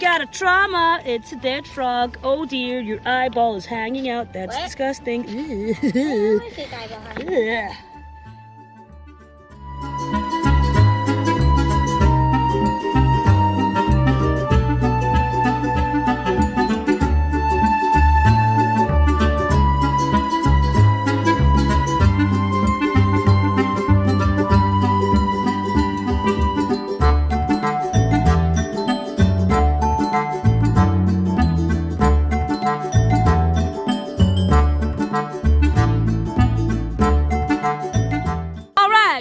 got a trauma. It's a dead frog. Oh dear, your eyeball is hanging out. That's what? disgusting. Yeah.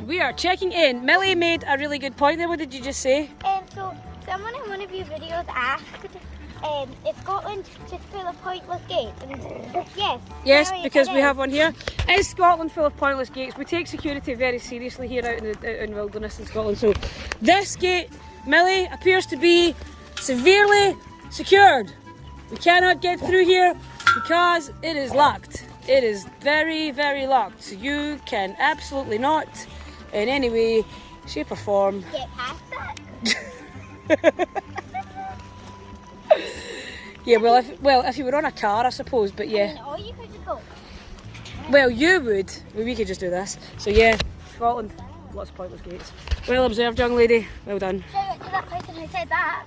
We are checking in. Millie made a really good point there. What did you just say? So someone in one of your videos asked if Scotland's just full of pointless gates, and yes. Yes, because we have one here. Is Scotland full of pointless gates? We take security very seriously here out in wilderness in Scotland. So this gate, Millie, appears to be severely secured. We cannot get through here because it is locked. It is very, very locked. So you can absolutely not in any way, shape or form get past that. Yeah, well, if you were on a car, I suppose, but yeah. Or you could just go. Well, you would. Well, we could just do this. So yeah, Scotland, lots of pointless gates. Well observed, young lady. Well done. Shout out to that person who said that.